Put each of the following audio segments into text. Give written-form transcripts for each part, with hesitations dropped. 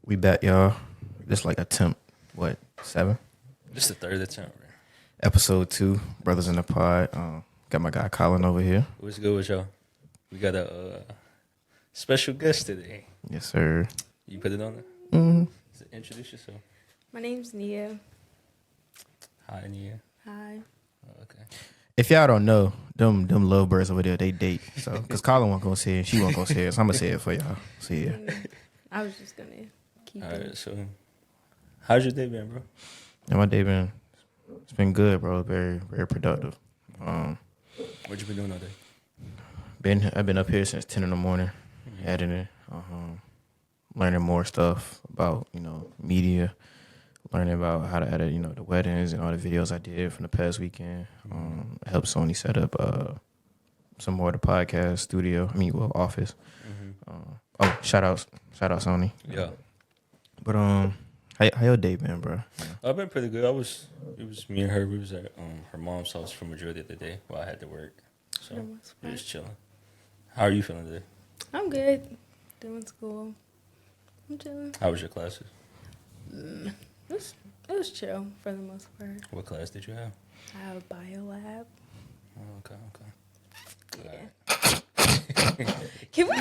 We back, y'all. Just like attempt, what, 7? This the third attempt, man. Episode 2, Brothers in the Pod. Got my guy Colin over here. What's good with y'all? We got a special guest today. Yes, sir. You put it on there? Mm-hmm. So introduce yourself. My name's Nia. Hi, Nia. Hi. Oh, okay. If y'all don't know, them lovebirds over there, they date. So, because Colin won't go say it, she won't go say it, so I'm going to say it for y'all. So, yeah. I was just gonna keep All it. right, so how's your day been, bro? And my day it's been good, bro. Very, very productive. What you been doing all day? I've been up here since 10 in the morning, editing, learning more stuff about, media, learning about how to edit, the weddings and all the videos I did from the past weekend. Helped Sony set up some more of the podcast studio. Office. Shout out Sony. Yeah. But how your day been, bro? I've been pretty good. It was me and her. We was at her mom's house for majority of the day while I had to work. So we was chilling. How are you feeling today? I'm good. Doing school. I'm chilling. How was your classes? It was chill for the most part. What class did you have? I have a bio lab. Oh, okay. Yeah. Can we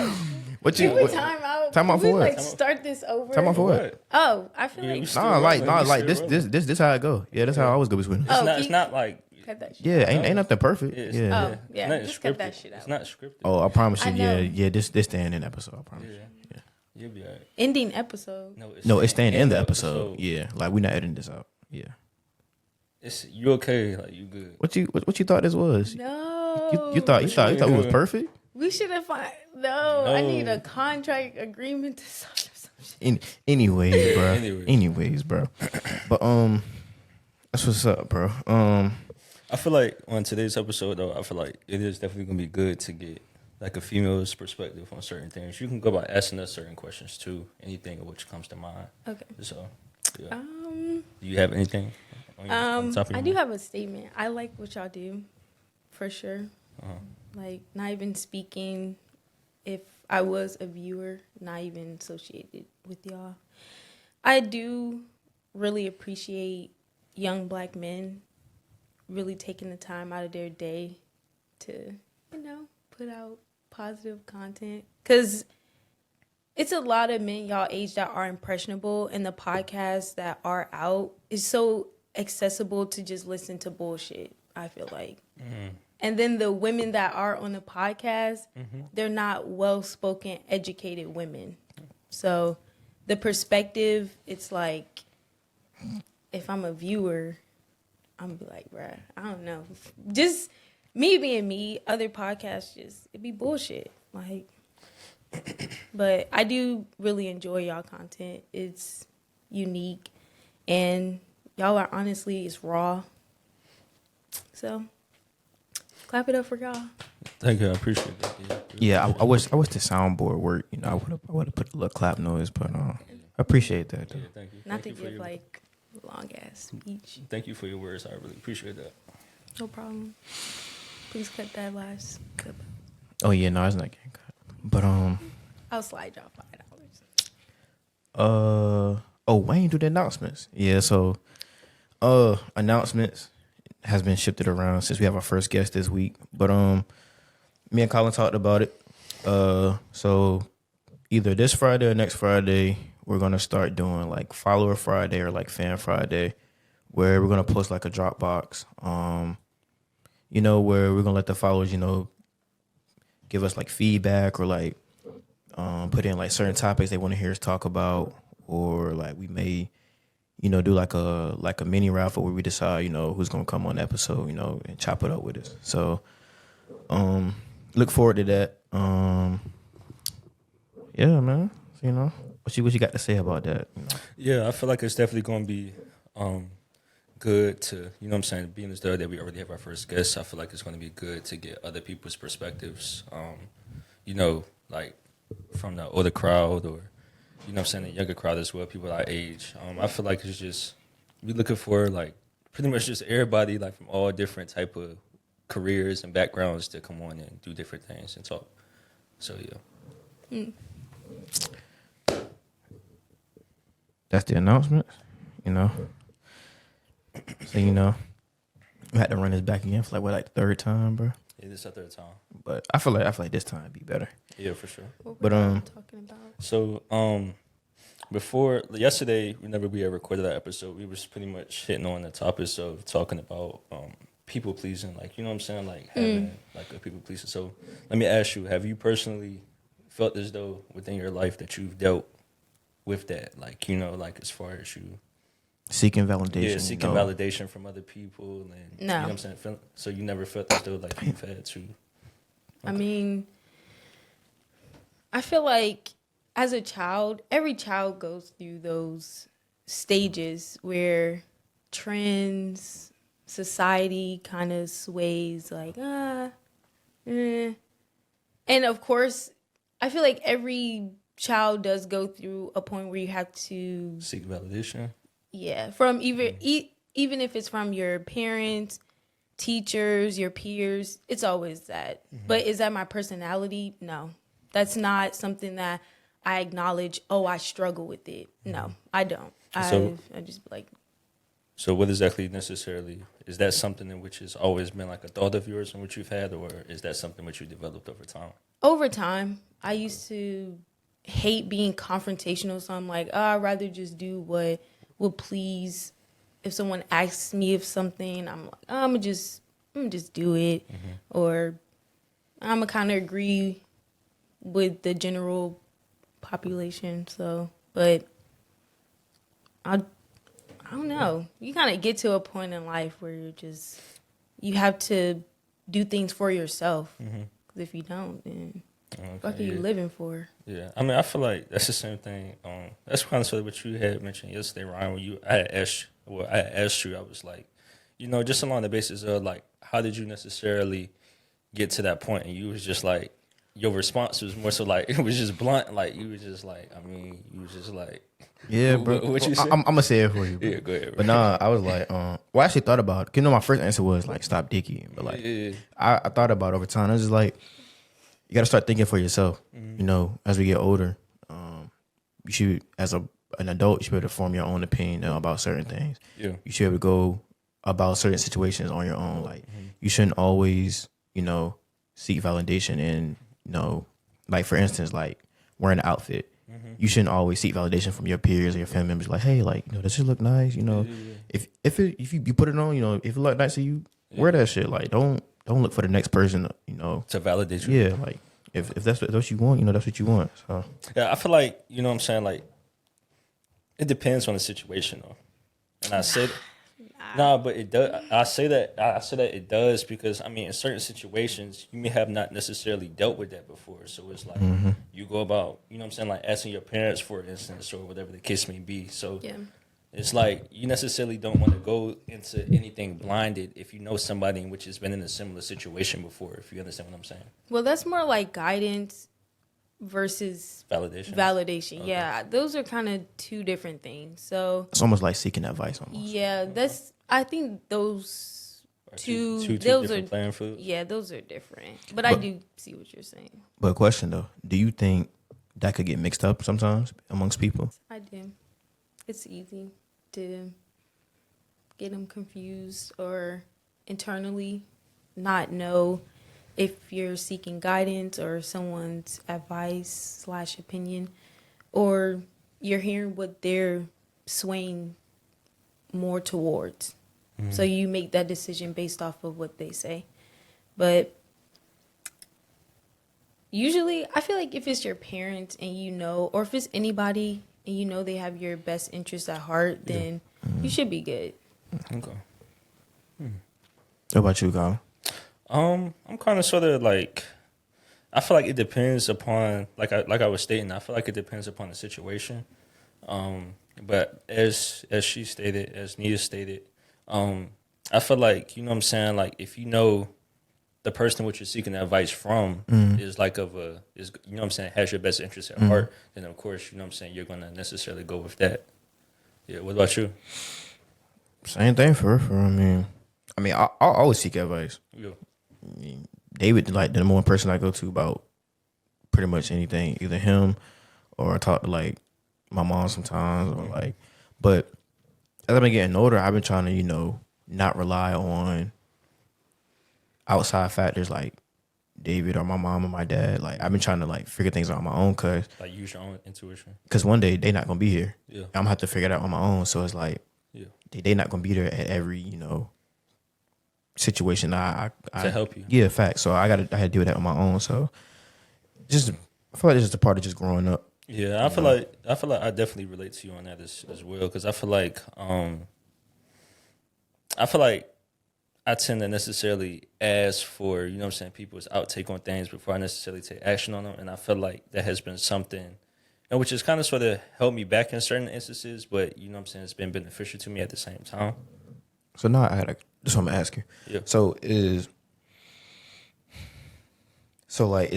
What time out? Time out for Can we, what? start this over? Time out for what? Oh, I feel Yeah, like we still Nah, rolling. like this how it go. Yeah, that's how I always go between. Oh, It's not like cut that shit. Yeah, ain't nothing perfect. it's, Yeah. Oh, yeah, Nothing just cut that scripted. shit out. It's not scripted. Oh, I promise you. I know. Yeah. This staying in the episode. I promise. Yeah. You'll be alright. Ending episode. No, it's staying in the episode. Yeah, like we're not editing this out. Yeah. It's you okay? Like you good? What you thought this was? No. You thought it was perfect? We should have found. No, I need No. a contract agreement to sign or some shit. Anyways, bro. Anyways. Anyways, bro. But that's what's up, bro. I feel like on today's episode, though, I feel like it is definitely gonna be good to get like a female's perspective on certain things. You can go by asking us certain questions too. Anything of which comes to mind. Okay. So, yeah. Do you have anything? On top of your I do mind? have a statement. I like what y'all do, for sure. Uh-huh. Like, not even speaking, if I was a viewer, not even associated with y'all. I do really appreciate young black men really taking the time out of their day to, put out positive content. Because it's a lot of men y'all age that are impressionable, and the podcasts that are out is so accessible to just listen to bullshit, I feel like. And then the women that are on the podcast, they're not well-spoken, educated women. So the perspective, it's like, if I'm a viewer, I'm be like, bruh, I don't know. Just me being me, other podcasts it'd be bullshit. Like, but I do really enjoy y'all content. It's unique, and y'all are honestly, it's raw. So, clap it up for y'all. Thank you. I appreciate that. Yeah, I wish the soundboard worked. I would have put a little clap noise, but I appreciate that though. Yeah, thank you. Not Thank to you for give your- like long ass speech. Thank you for your words. I really appreciate that. No problem. Please cut that last clip. Oh yeah, no, it's not getting cut. But I'll slide y'all $5. Wayne do the announcements. Yeah, so announcements has been shifted around since we have our first guest this week. But me and Colin talked about it. So either this Friday or next Friday, we're gonna start doing like Follower Friday or like Fan Friday, where we're gonna post like a Dropbox. Where we're gonna let the followers, give us like feedback or like put in like certain topics they want to hear us talk about, or like we may, do like a mini raffle where we decide, who's gonna come on the episode, and chop it up with us. So look forward to that. Yeah, man. What you got to say about that? Yeah, I feel like it's definitely going to be good to, being as though that we already have our first guest, I feel like it's going to be good to get other people's perspectives, like from the older crowd or, the younger crowd as well, people our age. I feel like it's just, we looking for like pretty much just everybody like from all different type of careers and backgrounds to come on and do different things and talk. So, yeah. that's the announcement. You know, so I had to run this back again for like the third time, bro. Yeah, this is the third time. But I feel like this time would be better. Yeah, for sure. What But, were y'all talking about? So, before yesterday, whenever we had recorded that episode, we was pretty much hitting on the topics of talking about people pleasing, like you know what I'm saying, like having like a people pleasing. So, let me ask you: have you personally felt as though within your life that you've dealt with that, like like as far as you Seeking validation. seeking no. validation from other people, and you No. know what I'm saying? So you never felt as though like you've had to. I mean, I feel like as a child, every child goes through those stages where trends, society kind of sways like, eh. And of course, I feel like every child does go through a point where you have to, Seek validation. from even if it's from your parents, teachers, your peers, it's always that. But is that my personality? No. That's not something that I acknowledge, oh, I struggle with it. No, I don't. So- I just like, So what exactly necessarily is that something in which has always been like a thought of yours and which you've had, or is that something which you developed over time? over time, I used to hate being confrontational. So I'm like, I'd rather just do what would please. If someone asks me of something, I'm like, I'm gonna just do it, or I'm gonna kind of agree with the general population. So, but I don't know. You kind of get to a point in life where you have to do things for yourself. 'Cause if you don't, then what are you living for? Yeah, I mean, I feel like that's the same thing. That's kind of sort of what you had mentioned yesterday, Ryan. When I had asked you, I was like, just along the basis of like, how did you necessarily get to that point? And you was just like, your response was more so like it was just blunt. Like you was just like, you was just like, Yeah, bro. What you say? I'm gonna say it for you. Bro. Yeah, go ahead, bro. But nah, I was like, well, I actually thought about it. My first answer was like, stop dicky. But like, Yeah. I thought about it over time. I was just like, you got to start thinking for yourself. As we get older, you should, as an adult, you should be able to form your own opinion about certain things. Yeah. You should be able to go about certain situations on your own. Like, you shouldn't always, seek validation in, like for instance, like wearing an outfit. You shouldn't always seek validation from your peers or your family members. Like, hey, like, does this look nice? If you put it on, if it look nice to you, wear that shit. Like, don't look for the next person, To validate you. Yeah, like if that's what you want, that's what you want. So Yeah, I feel like, what I'm saying, like, it depends on the situation, though. And I said, but it does. I say that it does because, I mean, in certain situations, you may have not necessarily dealt with that before. So it's like, you go about, like asking your parents, for instance, or whatever the case may be. So Yeah. it's like, you necessarily don't want to go into anything blinded if you know somebody which has been in a similar situation before, if you understand what I'm saying. Well, that's more like guidance versus Validation. validation. Yeah, those are kind of two different things. So it's almost like seeking advice. Almost. yeah, I think those Or two two those different are playing fields. yeah, those are different. But I do see what you're saying. But question though, do you think that could get mixed up sometimes amongst people? I do. It's easy to get them confused or internally not know if you're seeking guidance or someone's advice / opinion, or you're hearing what they're swaying more towards. So you make that decision based off of what they say. But usually I feel like if it's your parents and or if it's anybody and they have your best interest at heart, then you should be good. Okay. What about you, Colin? I'm kind of sort of like, I feel like it depends upon, like I was stating, I feel like it depends upon the situation. But as she stated, as Nia stated, I feel like, what I'm saying, like if the person which you're seeking advice from is like is what I'm saying, has your best interest at heart, then of course, what I'm saying, you're gonna necessarily go with that. Yeah. What about you? Same thing for her. I mean, I always seek advice. Yeah. I mean, David, like the number one person I go to about pretty much anything, either him or I talk to like my mom sometimes, or like, but as I've been getting older, I've been trying to, you know, not rely on outside factors like David or my mom or my dad. Like, I've been trying to like figure things out on my own, Like use your own intuition. cause one day they not gonna be here. Yeah. I'm gonna have to figure it out on my own. So it's like, Yeah. they not gonna be there at every, you know, situation. I To help you. Yeah, fact. So I had to deal with that on my own. So just I feel like it's just a part of just growing up. Yeah, I feel like I definitely relate to you on that as well, because I feel like I tend to necessarily ask for, you know what I'm saying, people's outtake on things before I necessarily take action on them, and I feel like that has been something, and which has kind of sort of held me back in certain instances, but you know what I'm saying, it's been beneficial to me at the same time. So now I had just want to ask you. Yeah. So is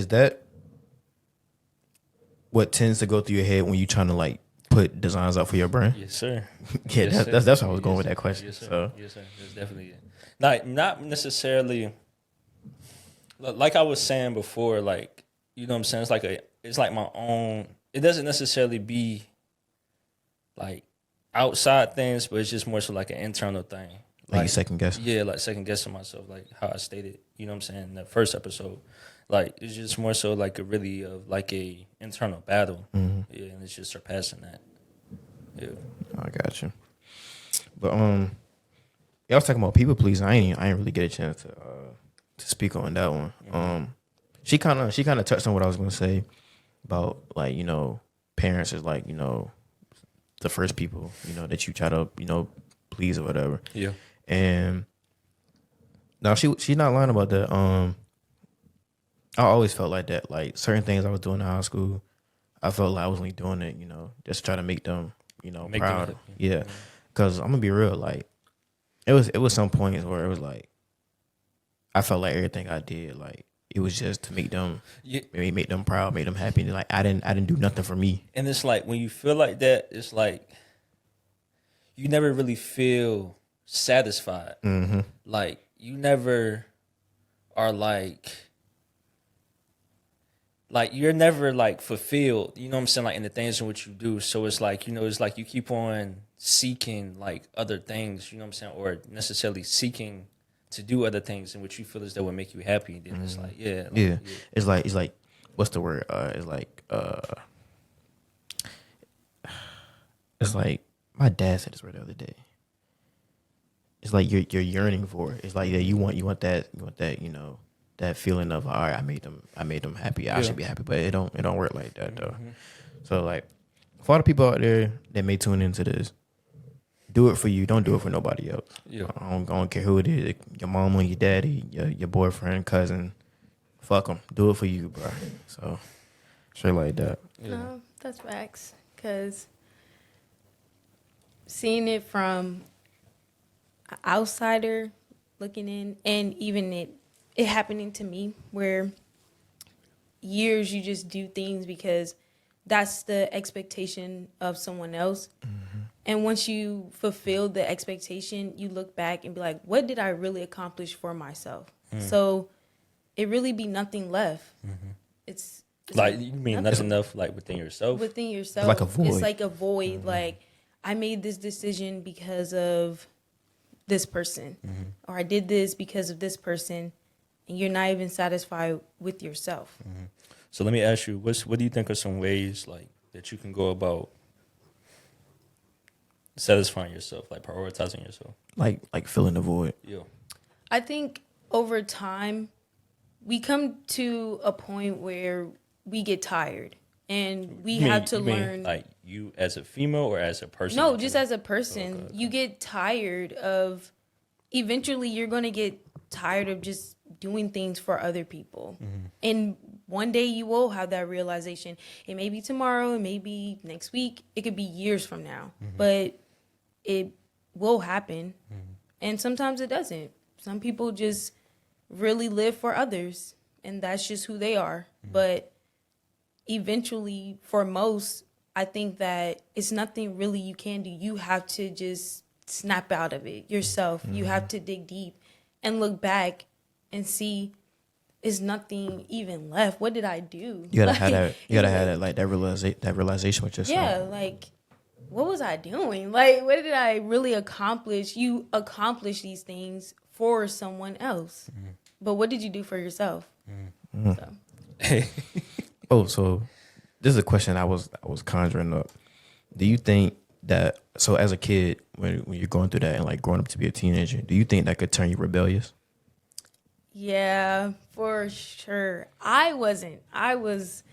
that what tends to go through your head when you trying to like put designs out for your brand? Yes, sir. Yeah, Yes, that's sir. how I was going with Yes, that question. Yes, sir. So Yes, sir. That's definitely it. Not necessarily. Like I was saying before, like, you know what I'm saying. It's like my own. It doesn't necessarily be like outside things, but it's just more so like an internal thing. like you second guess. Yeah, like second guessing myself, like how I stated. You know what I'm saying in the first episode. Like it's just more so like a really of like a internal battle. Mm-hmm. Yeah, and it's just surpassing that. Yeah. I got you. But I was talking about people pleasing. I ain't really get a chance to speak on that one. Mm-hmm. She kind of touched on what I was gonna say about, like, you know, parents is like, you know, the first people, you know, that you try to, you know, please or whatever. Yeah. And now she's not lying about that. I always felt like that. Like certain things I was doing in high school, I felt like I was only doing it, you know, just to try to make them, you know, Make them proud. happy. Yeah, because I'm gonna be real. Like it was some points where it was like I felt like everything I did, like it was just to make them, Yeah. maybe make them proud, make them happy. And like I didn't do nothing for me. And it's like when you feel like that, it's like you never really feel satisfied. Mm-hmm. Like you never are like you're never like fulfilled, you know what I'm saying, like in the things in which you do. So it's like, you know, it's like you keep on seeking like other things, you know what I'm saying, or necessarily seeking to do other things in which you feel as though would make you happy. Then it's like, yeah, like, Yeah. It's like what's the word? It's like my dad said this word the other day. It's like you're yearning for it. It's like, yeah, you want that, you know, that feeling of, all right, I made them happy. I should be happy, but it don't work like that though. Mm-hmm. So like, for all the people out there that may tune into this, do it for you. Don't do it for nobody else. Yeah. I don't care who it is. Your mama, your daddy, your boyfriend, cousin. Fuck them. Do it for you, bro. So straight like that. Yeah. No, that's facts. Because seeing it from an outsider looking in, and even it happening to me, where years you just do things because that's the expectation of someone else. Mm-hmm. And once you fulfill the expectation, you look back and be like, what did I really accomplish for myself? So it really be nothing left. Mm-hmm. It's Like you mean that's enough like within yourself? within yourself. Like a void. It's like a void. Like I made this decision because of this person, or I did this because of this person, and you're not even satisfied with yourself. So let me ask you, what do you think are some ways like that you can go about satisfying yourself, like prioritizing yourself? Like filling the void. Yeah. I think over time, we come to a point where we get tired, and we have to You mean, learn. like you as a female or as a person? No, in just general? as a person, Okay. you get tired of. Eventually, you're going to get tired of just doing things for other people, and one day you will have that realization. It may be tomorrow, it may be next week, it could be years from now, but it will happen. And sometimes it doesn't. Some people just really live for others, and that's just who they are. But eventually, for most, I think that it's nothing really you can do. You have to just snap out of it yourself. You have to dig deep and look back and see is nothing even left. What did I do? You gotta Like, have that. You gotta have that, like that realization with yourself. yeah, like what was I doing? Like, what did I really accomplish? You accomplish these things for someone else, but what did you do for yourself? So, Oh, so this is a question I was conjuring up. Do you think that, so as a kid, when you're going through that and like growing up to be a teenager, do you think that could turn you rebellious? yeah, for sure. I wasn't. I was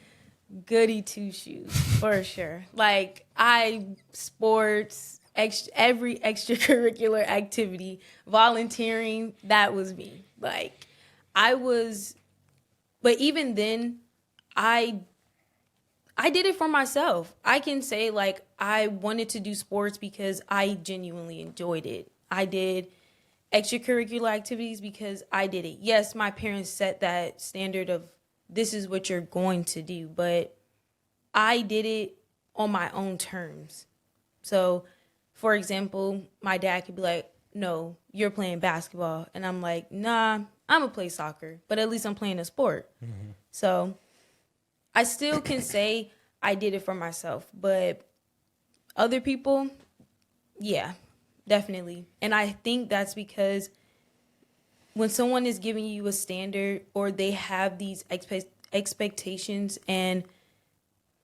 goody two shoes for sure. Like sports, every extracurricular activity, volunteering, that was me. Like I was, but even then, I did it for myself. I can say like I wanted to do sports because I genuinely enjoyed it. I did extracurricular activities because I did it. Yes, my parents set that standard of this is what you're going to do, but I did it on my own terms. So, for example, my dad could be like, "No, you're playing basketball." And I'm like, "Nah, I'm going to play soccer, but at least I'm playing a sport." Mm-hmm. So, I still can say I did it for myself, but other people, yeah, definitely. And I think that's because when someone is giving you a standard or they have these expectations and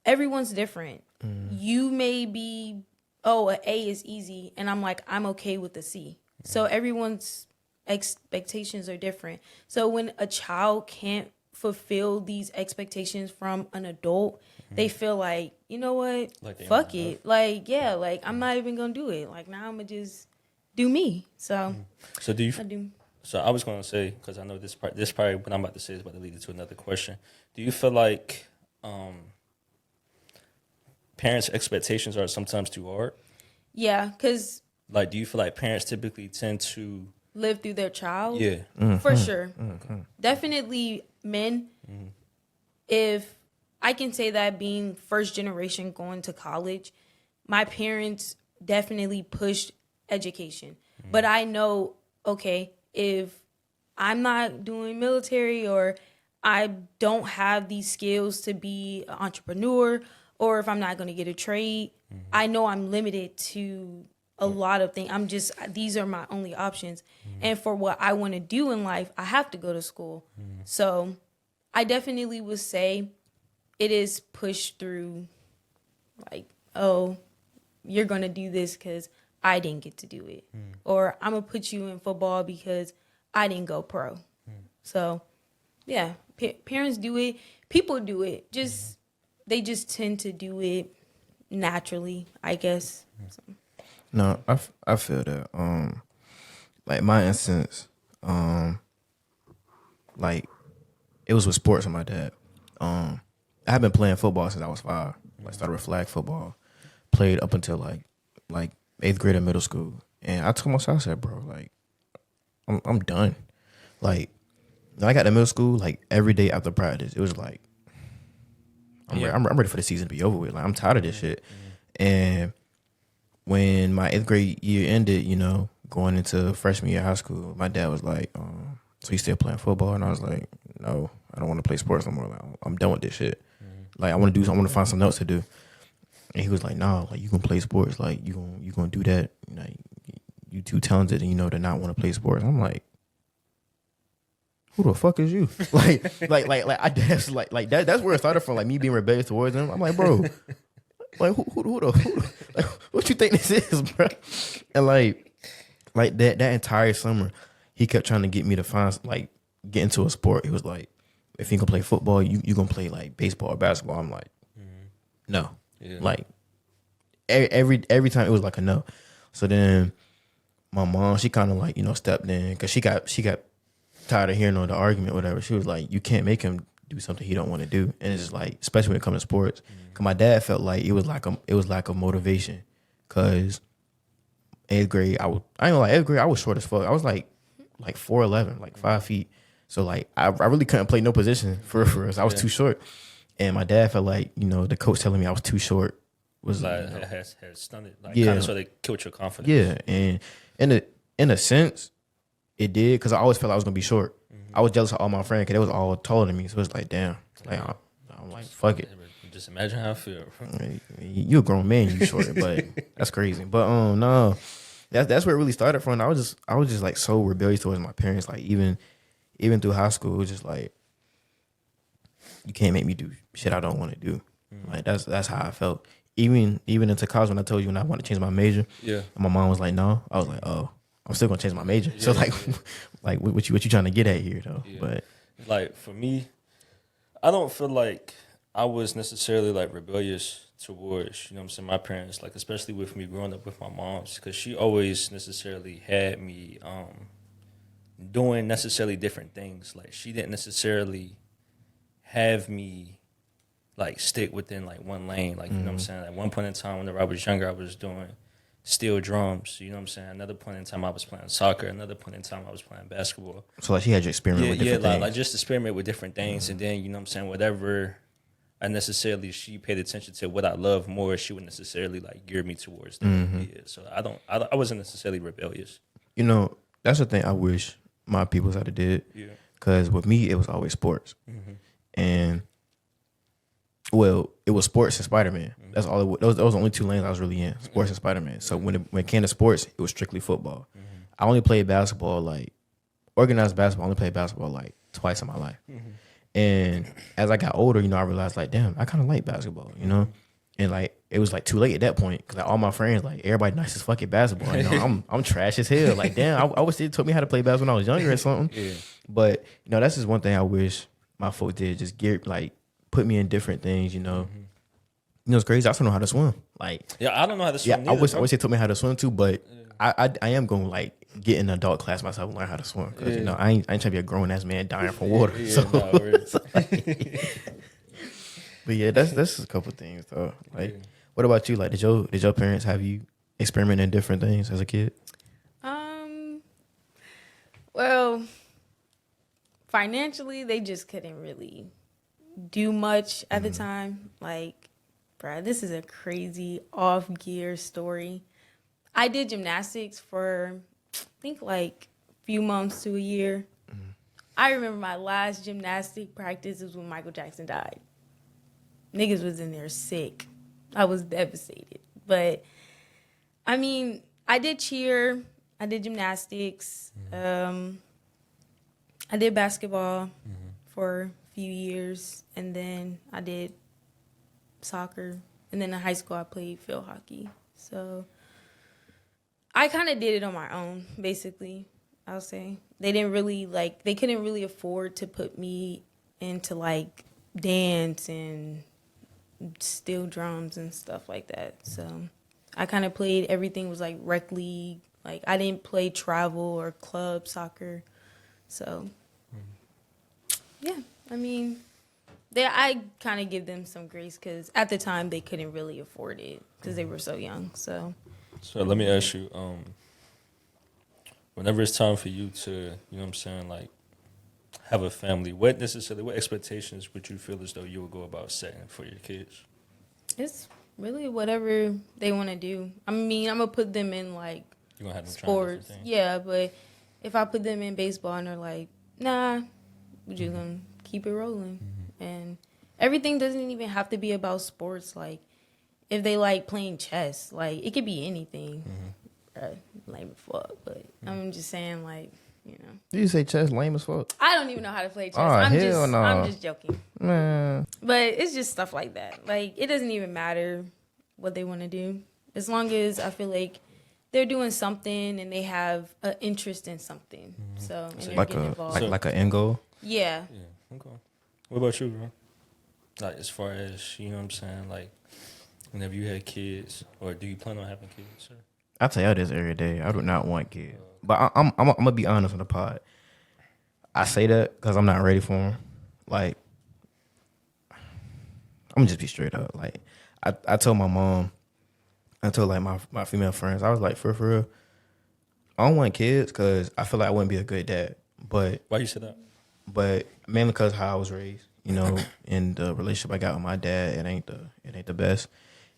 everyone's different. You may be, oh, an A is easy. And I'm like, I'm okay with a C. So everyone's expectations are different. So when a child can't fulfill these expectations from an adult, they feel like, you know what, Like fuck it. Like, yeah, like I'm not even gonna do it. Like now I'm gonna just do me. So So do you? I do. So I was going to say, because I know this probably what I'm about to say is about to lead into another question. Do you feel like parents' expectations are sometimes too hard? Yeah, because Like, do you feel like parents typically tend to? live through their child. Yeah. For sure. Definitely men. If I can say that being first generation going to college, my parents definitely pushed education. But I know, okay, if I'm not doing military or I don't have these skills to be an entrepreneur or if I'm not going to get a trade, I know I'm limited to a lot of things. These are my only options. And for what I want to do in life, I have to go to school. So I definitely would say it is pushed through like, oh, you're going to do this because I didn't get to do it. Or I'm going to put you in football because I didn't go pro. So, yeah, parents do it. People do it. They just tend to do it naturally, I guess. So. No, I feel that. Like my instance, like it was with sports with my dad. I've been playing football since I was 5. I started with flag football, played up until like 8th grade of middle school, and I told myself, I said, bro, like I'm done. Like when I got to middle school, like every day after practice, it was like I'm ready for the season to be over with. Like I'm tired of this shit. And when my 8th grade year ended, you know, going into freshman year of high school, my dad was like, so you still playing football? And I was like, no, I don't want to play sports no more. Like, I'm done with this shit. Like I want to find something else to do. And he was like, no, like you can play sports. Like you gonna do that. Like you too talented, and you know to not want to play sports. I'm like, who the fuck is you? like I guess like that's where it started from. Like me being rebellious towards him. I'm like, bro, like who like what you think this is, bro? And like that entire summer, he kept trying to get me to get into a sport. He was like, if you can play football, you gonna play like baseball or basketball. I'm like, no. Yeah. Like every time it was like a no. So then my mom, she kind of like, you know, stepped in because she got tired of hearing all the argument, whatever. She was like, you can't make him do something he don't want to do. And it's just like, especially when it comes to sports, because my dad felt like it was like a motivation. Because 8th grade, I ain't gonna lie, 8th grade I was short as fuck. I was like 4'11", like 5 feet. So like I really couldn't play no position for us. I was too short. And my dad felt like, you know, the coach telling me I was too short was like, you know, has stunned it. Like kind of sort of killed your confidence. Yeah, and in a sense, it did because I always felt I was gonna be short. I was jealous of all my friends because they was all taller than me. So it's like, damn, like I'm like, fuck it. Just imagine how I feel. You a grown man, you short, but that's crazy. But no, that's where it really started from. I was just like so rebellious towards my parents. Like even through high school, it was just like you can't make me do shit I don't want to do. Like that's how I felt. Even into college when I told you when I want to change my major, Yeah. my mom was like, no. I was like, oh, I'm still gonna change my major. So like what you trying to get at here though? Yeah. But Like for me, I don't feel like I was necessarily like rebellious towards, you know what I'm saying, my parents, like especially with me growing up with my mom's, because she always necessarily had me doing necessarily different things. Like she didn't necessarily have me like stick within like one lane. Like, you know what I'm saying? At one point in time whenever I was younger, I was doing steel drums, you know what I'm saying? Another point in time I was playing soccer, another point in time I was playing basketball. so like she had you experiment with different things. Like just experiment with different things, and then you know what I'm saying, whatever I necessarily she paid attention to what I love more, she would necessarily like gear me towards that. Yeah, so I wasn't necessarily rebellious. You know, that's the thing I wish my peoples had did. Yeah. Because with me, it was always sports. And, well, it was sports and Spider-Man. That's all it was. Those were the only two lanes I was really in, sports and Spider-Man. So when it came to sports, it was strictly football. I only played basketball, like, organized basketball, I only played basketball, like, twice in my life. And as I got older, you know, I realized, like, damn, I kind of like basketball, you know? And, like, it was, like, too late at that point because, like, all my friends, like, everybody nice as fuck at basketball. You know, I'm trash as hell. Like, damn, I wish they taught me how to play basketball when I was younger or something. Yeah. But, you know, that's just one thing I wish my folk did. Just put me in different things, you know. You know, it's crazy. I still know how to swim. Like, Yeah, I don't know how to swim. yeah, I wish they taught me how to swim too, but I am going to, like, get in an adult class myself and learn how to swim. Because, you know, I ain't trying to be a grown-ass man dying from water. But yeah, that's just a couple things though. Like, what about you? Like, did your parents have you experiment in different things as a kid? Well, financially, they just couldn't really do much at the time. Like, bruh, this is a crazy off gear story. I did gymnastics for, I think, like a few months to a year. I remember my last gymnastic practice was when Michael Jackson died. Niggas was in there sick. I was devastated. But, I mean, I did cheer. I did gymnastics. I did basketball for a few years. And then I did soccer. And then in high school, I played field hockey. So I kind of did it on my own, basically, I'll say. They couldn't really afford to put me into, like, dance and steel drums and stuff like that. So I kind of played, everything was like rec league. Like, I didn't play travel or club soccer. So yeah, I mean, I kind of give them some grace because at the time they couldn't really afford it because they were so young. So let me ask you, whenever it's time for you to, you know what I'm saying, like, have a family, what expectations would you feel as though you would go about setting for your kids? it's really whatever they want to do. I mean, I'm going to put them in, like, You're gonna have them sports. trying different things? Yeah, but if I put them in baseball and they're like, nah, we're just going to keep it rolling. And everything doesn't even have to be about sports. Like, if they like playing chess, like, it could be anything. Lame as fuck, but I'm just saying, like, you know. Did you say chess lame as fuck? I don't even know how to play chess. Oh, hell no. I'm just joking. Man. But it's just stuff like that. Like, it doesn't even matter what they want to do. As long as I feel like they're doing something and they have an interest in something. So, and they're Like getting involved. like an end goal? Yeah. Yeah, okay. What about you, bro? Like, as far as, you know what I'm saying, like, whenever you had kids, or do you plan on having kids, sir? I tell y'all this every day. I do not want kids. But I'm gonna be honest on the pod. I say that because I'm not ready for them. Like, I'm gonna just be straight up. Like, I told my mom, I told like my female friends, I was like, for real, I don't want kids because I feel like I wouldn't be a good dad. But Why you said that? But mainly because how I was raised, you know, and the relationship I got with my dad, it ain't the best.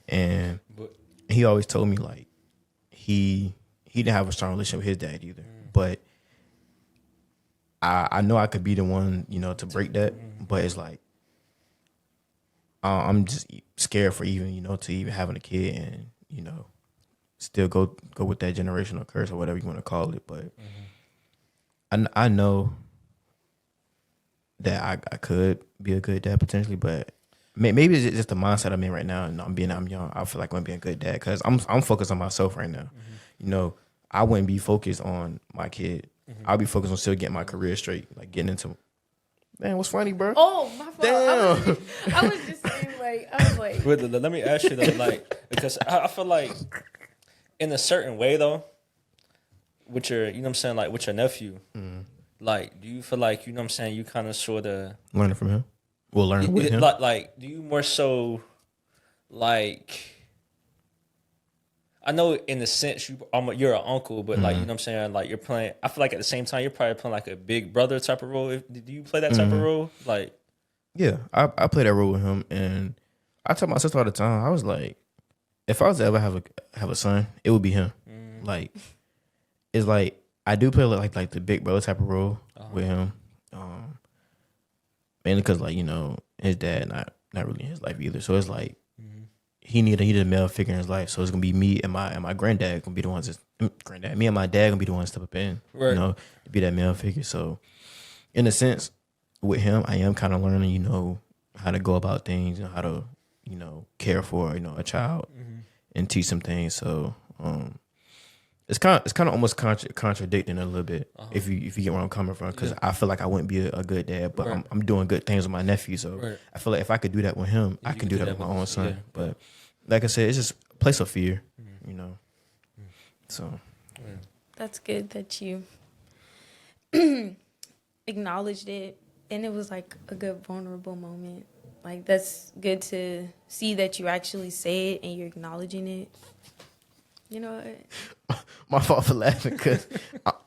And But he always told me like he didn't have a strong relationship with his dad either. But I know I could be the one, you know, to break that, but it's like I'm just scared for even, you know, to even having a kid and, you know, still go with that generational curse or whatever you want to call it. But I know that I could be a good dad potentially, but maybe it's just the mindset I'm in right now, and I'm young. I feel like I'm being a good dad because I'm focused on myself right now. You know, I wouldn't be focused on my kid. I'll be focused on still getting my career straight, like getting into. Man, what's funny, bro? Oh, my fault. Damn. I was just saying, like, I was like, But let me ask you though, like, because I feel like in a certain way though, with your, you know what I'm saying, like with your nephew, like, do you feel like, you know what I'm saying, you kind of sort of Learning from him. We'll learn with him. like, do you more so like? I know in the sense you're an uncle, but like, you know what I'm saying, like you're playing. I feel like at the same time you're probably playing like a big brother type of role. Do you play that type of role? Like, Yeah, I play that role with him, and I tell my sister all the time. I was like, if I was to ever have a son, it would be him. Like, it's like I do play like the big brother type of role with him, mainly because like, you know, his dad not really in his life either. So it's like he needed a male figure in his life. So it's gonna be me and my granddad gonna be the ones me and my dad gonna be the ones to step up in, Right. you know, to be that male figure. So in a sense, with him, I am kind of learning, you know, how to go about things and how to, you know, care for, you know, a child and teach them things. So it's kind of almost contradicting a little bit if you get where I'm coming from, because I feel like I wouldn't be a good dad, but Right. I'm doing good things with my nephew. So Right. I feel like if I could do that with him, I you can do that with my own son. yeah. But like I said, it's just a place of fear, you know. So that's good that you acknowledged it, and it was like a good vulnerable moment. Like, that's good to see that you actually say it and you're acknowledging it. You know what? my fault for laughing, because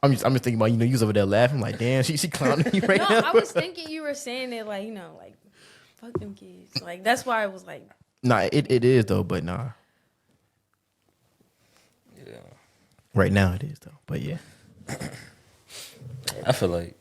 I'm just thinking about, you know, you was over there laughing like, damn, she clowning me right No, now. I was thinking you were saying it like, you know, like, fuck them kids. Like, that's why I was like, Nah, it is though, but nah. yeah, Right now it is though, but yeah. I feel like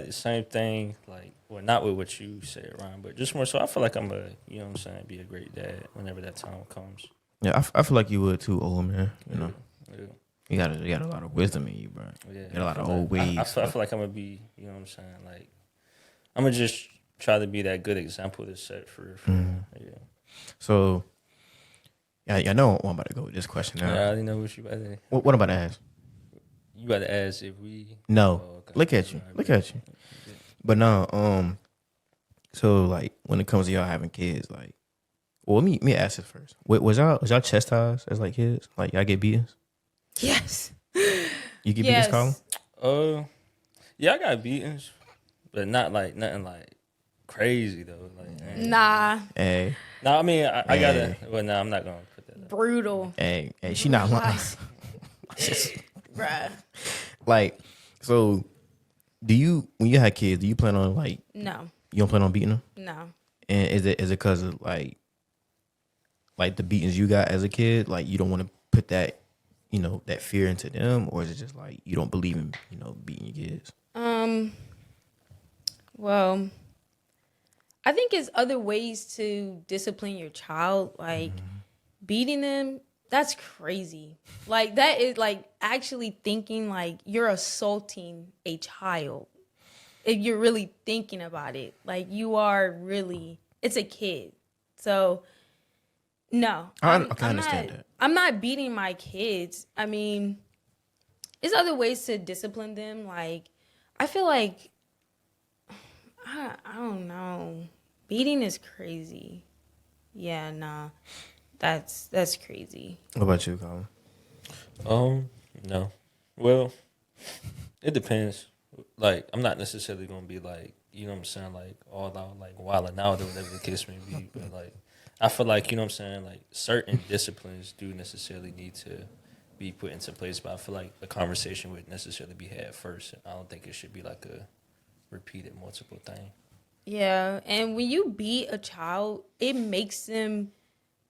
the same thing. Like, well, not with what you said, Ryan, but just more so. I feel like I'm you know what I'm saying, be a great dad whenever that time comes. Yeah, I feel like you would too, old man. You know, Yeah. you got a lot of wisdom in you, bro. Yeah, You got a lot I of feel old like- ways. I feel like I'm gonna be, you know what I'm saying, like I'm gonna just try to be that good example to set for yeah. So, yeah, I know I'm about to go with this question now. Yeah, I already know what you about to. What I'm about to ask? You about to ask if we? No, Oh, okay. look at you, All right, look bet. at you. But no, so like when it comes to y'all having kids, like, well, let me ask it first. Wait, was y'all chastised as like kids? Like y'all get beatings? yes. You get Yes. beatings, Colin? Yeah, I got beatings, but not like nothing like crazy though. Like, Nah, Hey, no, I mean I gotta. Hey. Well, no, I'm not gonna put that up. brutal. hey, she not lying. Bruh. Like, so do you, when you had kids, do you plan on like, No, you don't plan on beating them? no. And is it because of like the beatings you got as a kid, like you don't want to put that, you know, that fear into them, or is it just like you don't believe in, you know, beating your kids? Well, I think it's other ways to discipline your child, like beating them. That's crazy. Like, that is like actually thinking like you're assaulting a child. If you're really thinking about it, like you are really, it's a kid. So no, I I'm understand not, that. I'm not beating my kids. I mean, there's other ways to discipline them. Like, I feel like, I don't know. Beating is crazy. Yeah, nah. That's crazy. What about you, Colin? No. Well, it depends. Like, I'm not necessarily gonna be like, you know what I'm saying, like all out, like wilding out or whatever the case may be. But like, I feel like, you know what I'm saying, like certain disciplines do necessarily need to be put into place. But I feel like the conversation would necessarily be had first. I don't think it should be like a repeated multiple thing. Yeah, and when you beat a child, it makes them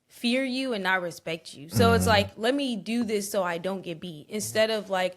fear you and not respect you. So it's like, let me do this so I don't get beat. Instead of like,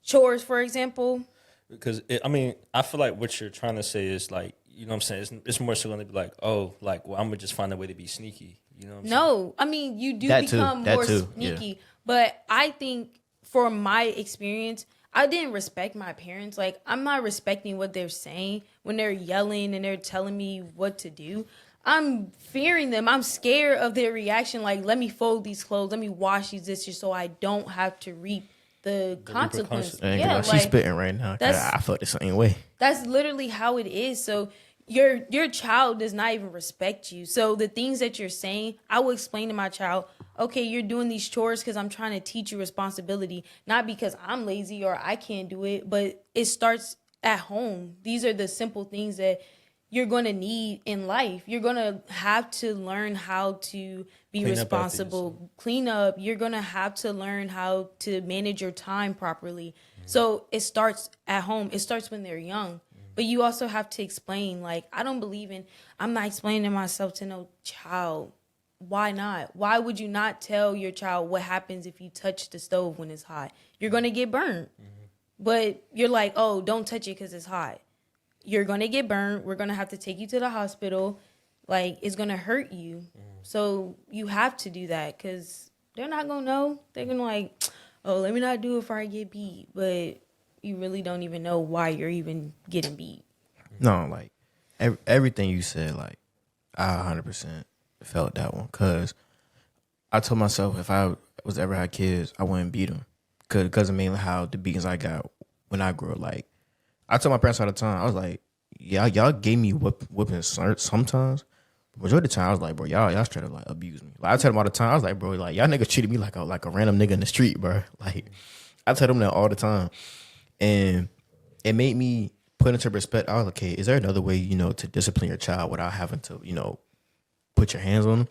chores, for example. Because I mean, I feel like what you're trying to say is like, you know what I'm saying? It's more so going to be like, oh, like, well, I'm going to just find a way to be sneaky. You know what I'm saying? No, I mean, you do That too, become that more too, sneaky. But I think from my experience, I didn't respect my parents. Like, I'm not respecting what they're saying when they're yelling and they're telling me what to do. I'm fearing them. I'm scared of their reaction. Like, let me fold these clothes. Let me wash these dishes so I don't have to reap the consequences. I ain't Yeah, gonna lie, she's spitting right now. 'Cause that's- I felt the same way. That's literally how it is. So your child does not even respect you. So the things that you're saying, I will explain to my child, okay, you're doing these chores because I'm trying to teach you responsibility, not because I'm lazy or I can't do it, but it starts at home. These are the simple things that you're going to need in life. You're going to have to learn how to be Clean up after responsible, clean up. You're going to have to learn how to manage your time properly. So it starts at home. It starts when they're young. But you also have to explain, like, I'm not explaining myself to no child. Why not? Why would you not tell your child what happens if you touch the stove when it's hot? You're going to get burned. But you're like, oh, don't touch it because it's hot. You're going to get burned. We're going to have to take you to the hospital. Like, it's going to hurt you. So you have to do that because they're not going to know. They're going to like, oh, let me not do it before I get beat. But you really don't even know why you're even getting beat. No, like everything you said, like I 100% felt that one. Cause I told myself if I was ever had kids, I wouldn't beat them. Cause of mainly how the beatings I got when I grew up. Like I told my parents all the time, I was like, yeah, y'all gave me whipping sometimes. Majority of the time, I was like, bro, y'all straight up like abuse me. Like I tell them all the time, I was like, bro, like y'all niggas treated me like a random nigga in the street, bro. Like I tell them that all the time. And it made me put into perspective, I was like, okay, is there another way, to discipline your child without having to, put your hands on them?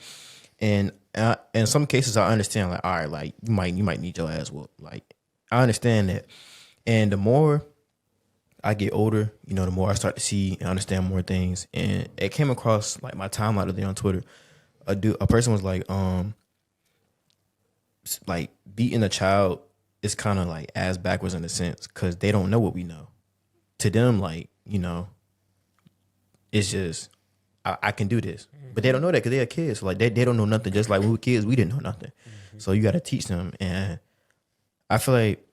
And in some cases, I understand, like, all right, like, you might need your ass whooped. Like, I understand that. And the more I get older, the more I start to see and understand more things. And it came across, like, my timeline today on Twitter. A person was like beating a child is kind of like ass backwards in a sense because they don't know what we know. To them, like, it's just, I can do this. But they don't know that because they're kids. So like, they don't know nothing. Just like when we were kids, we didn't know nothing. So you got to teach them. And I feel like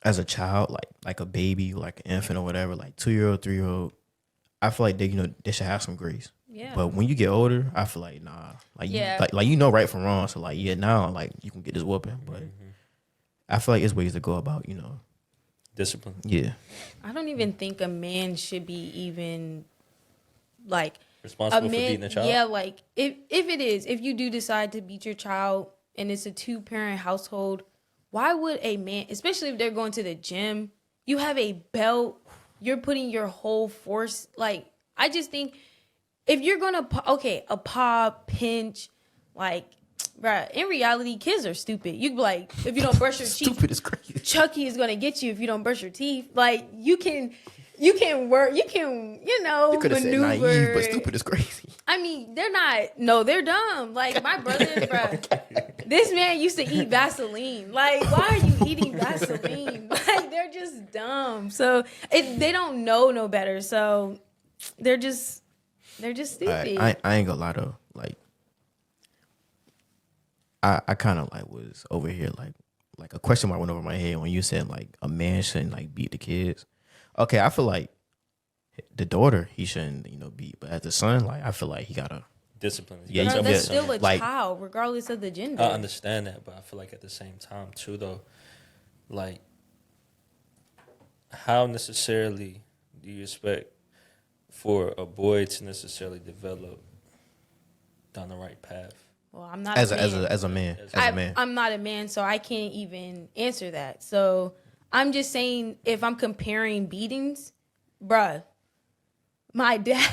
as a child, like a baby, like an infant or whatever, like 2-year-old, 3-year-old, I feel like they should have some grace. Yeah. But when you get older, I feel like, nah. Like, Yeah. right from wrong. So like, yeah, now, like, you can get this whooping. But I feel like there's ways to go about, Discipline. Yeah. I don't even think a man should be even like Responsible for beating a child? Yeah, like if you do decide to beat your child and it's a 2-parent household, why would a man, especially if they're going to the gym, you have a belt, you're putting your whole force, like, I just think if you're gonna, a paw, pinch, like, bruh, in reality, kids are stupid. You be like, if you don't brush your teeth, Stupid is crazy. Chucky is gonna get you if you don't brush your teeth. Like, you can work, you can, You could have said maneuver. naive, but stupid is crazy. I mean, they're not. No, they're dumb. Like my brother, bro. This man used to eat Vaseline. Like, why are you eating Vaseline? Like, they're just dumb. So they don't know no better. So they're just stupid. I ain't gonna lie though. Like, I kind of like was over here like a question mark went over my head when you said like a man shouldn't like beat the kids. Okay, I feel like the daughter he shouldn't beat, but as the son, like I feel like he gotta Discipline. Yeah, Bro, you that's said- still a like- child, regardless of the gender. I understand that, but I feel like at the same time too, though, like, how necessarily do you expect for a boy to necessarily develop down the right path? Well, I'm not as a man. a man. I'm not a man, so I can't even answer that. So I'm just saying, if I'm comparing beatings, bruh, my dad,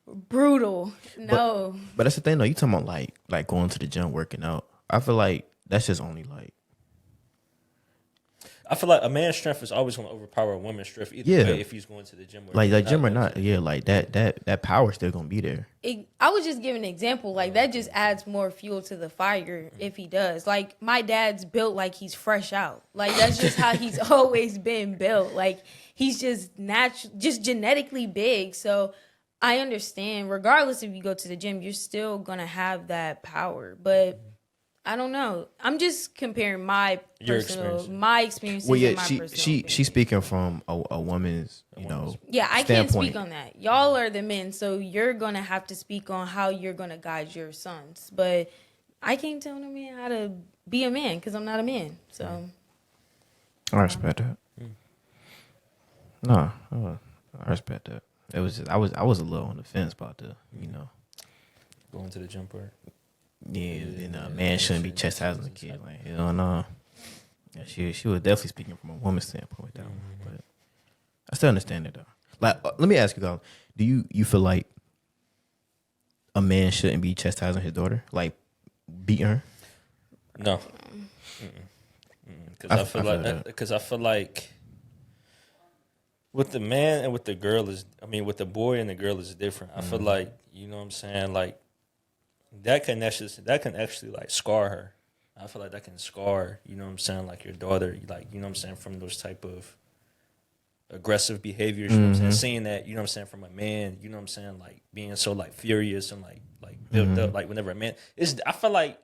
brutal. No. But that's the thing though. You talking about like going to the gym, working out. I feel like that's just only like I feel like a man's strength is always going to overpower a woman's strength either Yeah. way if he's going to the gym. Or like gym or going not, to- yeah, like that power still gonna be there. I was just giving an example. Like, that just adds more fuel to the fire if he does. Like, my dad's built like he's fresh out. Like, that's just how he's always been built. Like, he's just just genetically big. So I understand, regardless if you go to the gym, you're still gonna have that power. But I don't know. I'm just comparing my Your experiences Well, yeah, and my personal she's speaking from a woman's, Yeah, I can't standpoint. speak on that. Y'all are the men, so you're gonna have to speak on how you're gonna guide your sons. But I can't tell no man how to be a man because I'm not a man. So I respect that. No, I respect that. It was just, I was a little on the fence about the, going to the gym part. yeah, a man shouldn't be chastising a kid. Like, hell no. Yeah, she was definitely speaking from a woman's standpoint with that one, but I still understand it though. Like, let me ask you guys: do you feel like a man shouldn't be chastising his daughter, like beating her? No, because I feel like with the man and with the girl with the boy and the girl is different. I feel like, you know what I'm saying, like that can actually like scar her. I feel like that can scar, you know what I'm saying, like your daughter, like, you know what I'm saying, from those type of aggressive behaviors, you know what I'm saying, seeing that, you know what I'm saying, from a man, you know what I'm saying, like being so like furious and like built up, like whenever a man I feel like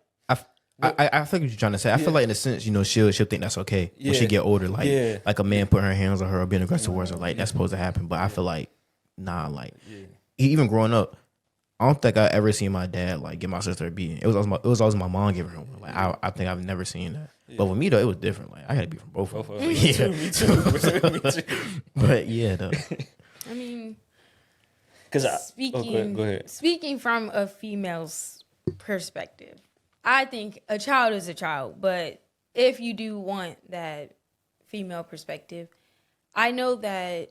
I think what you're trying to say. I feel like in a sense, she'll think that's okay when she get older. Like like a man putting her hands on her or being aggressive towards her, like that's supposed to happen. But I feel like even growing up, I don't think I ever seen my dad like give my sister a beating. It was always my mom giving her one. Like I think I've never seen that. But with me though, it was different. Like I had to be from both of them. me too. Me too. But yeah, though. I mean, Because speaking go ahead. speaking from a female's perspective, I think a child is a child. But if you do want that female perspective, I know that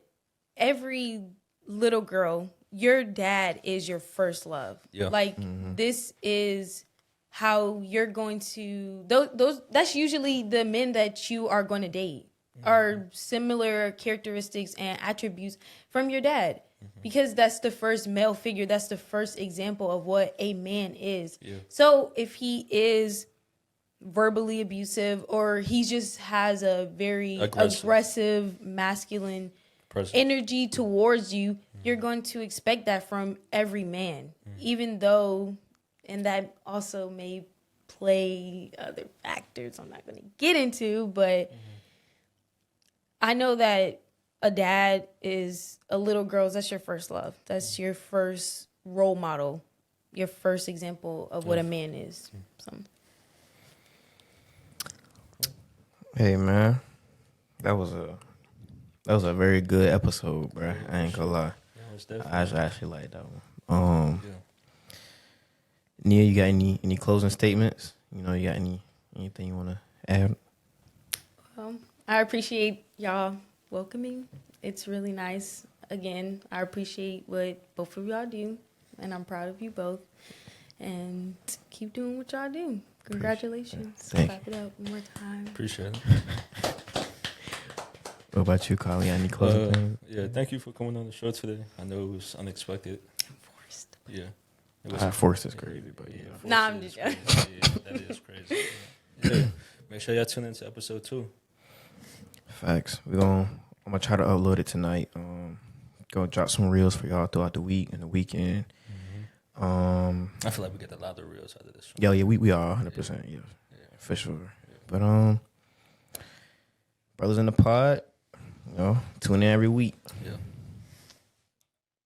every little girl, your dad is your first love. Yeah. Like this is how you're going to those that's usually the men that you are going to date are similar characteristics and attributes from your dad because that's the first male figure, that's the first example of what a man is. So if he is verbally abusive or he just has a very aggressive masculine energy towards you, you're going to expect that from every man, even though, and that also may play other factors I'm not going to get into, but I know that a dad is a little girl's, that's your first love. That's your first role model, your first example of what a man is. So. Hey man, that was a very good episode, bro. I ain't gonna lie. I actually like that one. Nia, you got any closing statements? You got anything you want to add? I appreciate y'all welcoming. It's really nice. Again, I appreciate what both of y'all do, and I'm proud of you both. And keep doing what y'all do. Congratulations. Clap it up one more time. Appreciate it. What about you, Kylie? Any closing things? Yeah, thank you for coming on the show today. I know it was unexpected. Forced. Yeah. Forced is crazy, but yeah. Nah, I'm just joking. Yeah, that is crazy. Yeah. Make sure y'all tune into episode 2. Facts. I'm gonna try to upload it tonight. Gonna drop some reels for y'all throughout the week and the weekend. I feel like we get a lot of reels out of this. Yeah, we are 100%. Yeah, for sure. But brothers in the pod, tune in every week. Yeah.